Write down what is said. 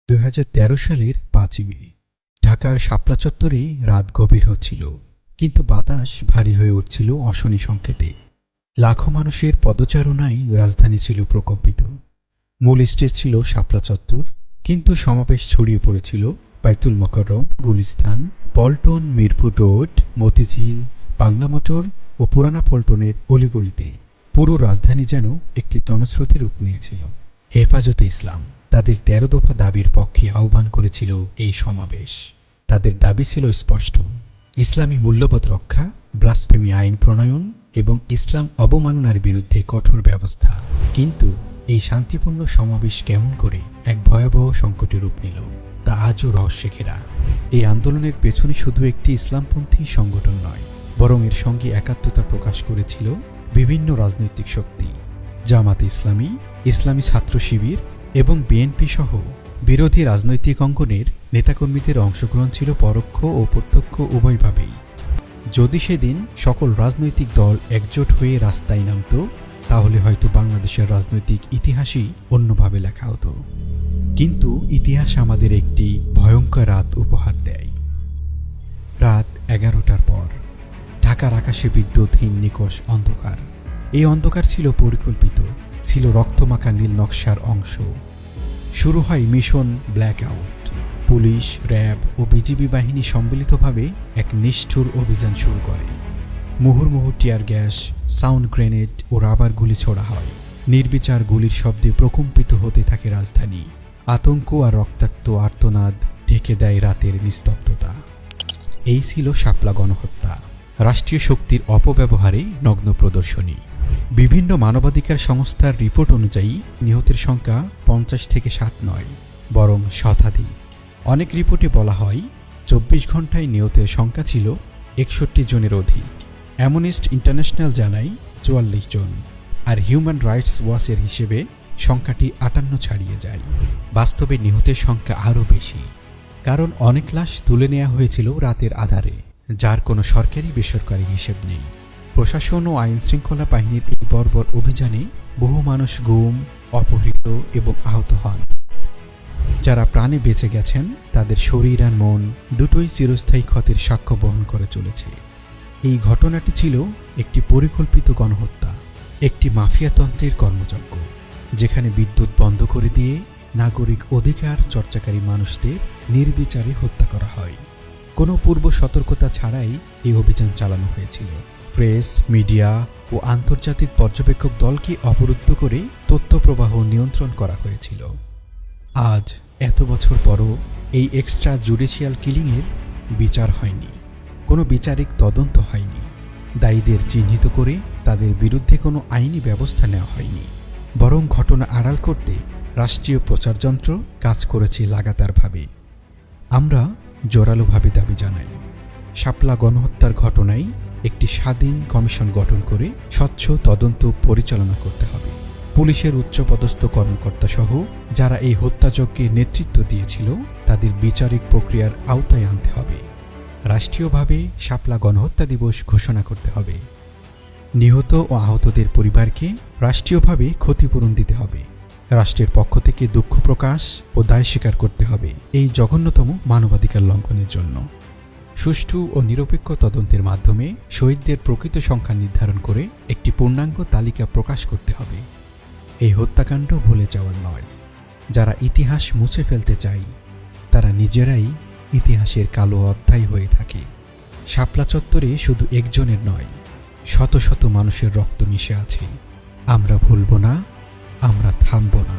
2013 সালের 5ই মে ঢাকার শাপলা চত্বরে রাত গভীর হচ্ছিল, কিন্তু বাতাস ভারী হয়ে উঠছিল অশনি সংকেতে। লাখো মানুষের পদচারণায় রাজধানী ছিল প্রকম্পিত। মূল স্টেজ ছিল শাপলা চত্বর, কিন্তু সমাবেশ ছড়িয়ে পড়েছিল বাইতুল মোকাররম, গুলিস্তান, পল্টন, মিরপুর রোড, মতিঝিল, বাংলা মোটর ও পুরানা পল্টনের অলিগলিতে। পুরো রাজধানী যেন একটি জনস্রোতে রূপ নিয়েছিল। হেফাজতে ইসলাম তাদের 13 দফা দাবির পক্ষে আহ্বান করেছিল এই সমাবেশ। তাদের দাবি ছিল স্পষ্ট: ইসলামী মূল্যবোধ রক্ষা, ব্লাসফেমি আইন প্রণয়ন এবং ইসলাম অবমাননার বিরুদ্ধে কঠোর ব্যবস্থা। কিন্তু এই শান্তিপূর্ণ সমাবেশ কেমন করে এক ভয়াবহ সংকটে রূপ নিল, তা আজও রহস্যে ঘেরা। এই আন্দোলনের পেছনে শুধু একটি ইসলামপন্থী সংগঠন নয়, বরং এর সঙ্গে একাত্মতা প্রকাশ করেছিল বিভিন্ন রাজনৈতিক শক্তি। জামাতে ইসলামী, ইসলামী ছাত্র শিবির এবং বিএনপি সহ বিরোধী রাজনৈতিক অঙ্গনের নেতাকর্মীদের অংশগ্রহণ ছিল পরোক্ষ ও প্রত্যক্ষ উভয়ভাবেই। যদি সেদিন সকল রাজনৈতিক দল একজোট হয়ে রাস্তায় নামত, তাহলে হয়তো বাংলাদেশের রাজনৈতিক ইতিহাসই অন্যভাবে লেখা হতো। কিন্তু ইতিহাস আমাদের একটি ভয়ঙ্কর রাত উপহার দেয়। রাত 11টার পর ঢাকার আকাশে বিদ্যুৎহীন নিকষ অন্ধকার। এই অন্ধকার ছিল পরিকল্পিত, ছিল রক্তমাখা নীল নকশার অংশ। শুরু হয় মিশন ব্ল্যাক আউট। পুলিশ, র্যাব ও বিজিবি বাহিনী সম্মিলিতভাবে এক নিষ্ঠুর অভিযান শুরু করে। মুহুর্মুহু টিয়ার গ্যাস, সাউন্ড গ্রেনেড ও রাবার গুলি ছোড়া হয়। নির্বিচার গুলির শব্দে প্রকম্পিত হতে থাকে রাজধানী। আতঙ্ক আর রক্তাক্ত আর্তনাদ ঢেকে দেয় রাতের নিস্তব্ধতা। এই ছিল শাপলা গণহত্যা, রাষ্ট্রীয় শক্তির অপব্যবহারে নগ্ন প্রদর্শনী। বিভিন্ন মানবাধিকার সংস্থার রিপোর্ট অনুযায়ী নিহতের সংখ্যা 50 থেকে 60 নয়, বরং শতাধিক। অনেক রিপোর্টে বলা হয় 24 ঘন্টায় নিহতের সংখ্যা ছিল 61 জনের অধিক। অ্যামনেস্টি ইন্টারন্যাশনাল জানায় 44 জন, আর হিউম্যান রাইটস ওয়াচের হিসেবে সংখ্যাটি 58 ছাড়িয়ে যায়। বাস্তবে নিহতের সংখ্যা আরও বেশি, কারণ অনেক লাশ তুলে নেওয়া হয়েছিল রাতের আধারে, যার কোনো সরকারি বেসরকারি হিসেব নেই। প্রশাসন ও আইন শৃঙ্খলা বাহিনীর এই বর্বর অভিযানে বহু মানুষ গুম, অপহৃত এবং আহত হন। যারা প্রাণে বেঁচে গেছেন, তাদের শরীর আর মন দুটোই চিরস্থায়ী ক্ষতের সাক্ষ্য বহন করে চলেছে। এই ঘটনাটি ছিল একটি পরিকল্পিত গণহত্যা, একটি মাফিয়াতন্ত্রের কর্মযজ্ঞ, যেখানে বিদ্যুৎ বন্ধ করে দিয়ে নাগরিক অধিকার চর্চাকারী মানুষদের নির্বিচারে হত্যা করা হয়। কোনো পূর্ব সতর্কতা ছাড়াই এই অভিযান চালানো হয়েছিল। প্রেস, মিডিয়া ও আন্তর্জাতিক পর্যবেক্ষক দলকে অবরুদ্ধ করে তথ্য প্রবাহ নিয়ন্ত্রণ করা হয়েছিল। আজ এত বছর পরও এই এক্সট্রা জুডিশিয়াল কিলিংয়ের বিচার হয়নি, কোনো বিচারিক তদন্ত হয়নি। দায়ীদের চিহ্নিত করে তাদের বিরুদ্ধে কোনো আইনি ব্যবস্থা নেওয়া হয়নি, বরং ঘটনা আড়াল করতে রাষ্ট্রীয় প্রচারযন্ত্র কাজ করেছে লাগাতারভাবে। আমরা জোরালোভাবে দাবি জানাই, শাপলা গণহত্যার ঘটনায় একটি স্বাধীন কমিশন গঠন করে স্বচ্ছ তদন্ত পরিচালনা করতে হবে। পুলিশের উচ্চপদস্থ কর্মকর্তা সহ যারা এই হত্যাযজ্ঞে নেতৃত্ব দিয়েছিল, তাদের বিচারিক প্রক্রিয়ার আওতায় আনতে হবে। রাষ্ট্রীয়ভাবে শাপলা গণহত্যা দিবস ঘোষণা করতে হবে। নিহত ও আহতদের পরিবারকে রাষ্ট্রীয়ভাবে ক্ষতিপূরণ দিতে হবে। রাষ্ট্রের পক্ষ থেকে দুঃখ প্রকাশ ও দায় স্বীকার করতে হবে এই জঘন্যতম মানবাধিকার লঙ্ঘনের জন্য। সুষ্ঠু ও নিরপেক্ষ তদন্তের মাধ্যমে শহীদদের প্রকৃত সংখ্যা নির্ধারণ করে একটি পূর্ণাঙ্গ তালিকা প্রকাশ করতে হবে। এই হত্যাকাণ্ড ভুলে যাওয়ার নয়। যারা ইতিহাস মুছে ফেলতে চায়, তারা নিজেরাই ইতিহাসের কালো অধ্যায় হয়ে থাকে। শাপলা চত্বরে শুধু একজনের নয়, শত শত মানুষের রক্ত মিশে আছে। আমরা ভুলব না, আমরা থামব না।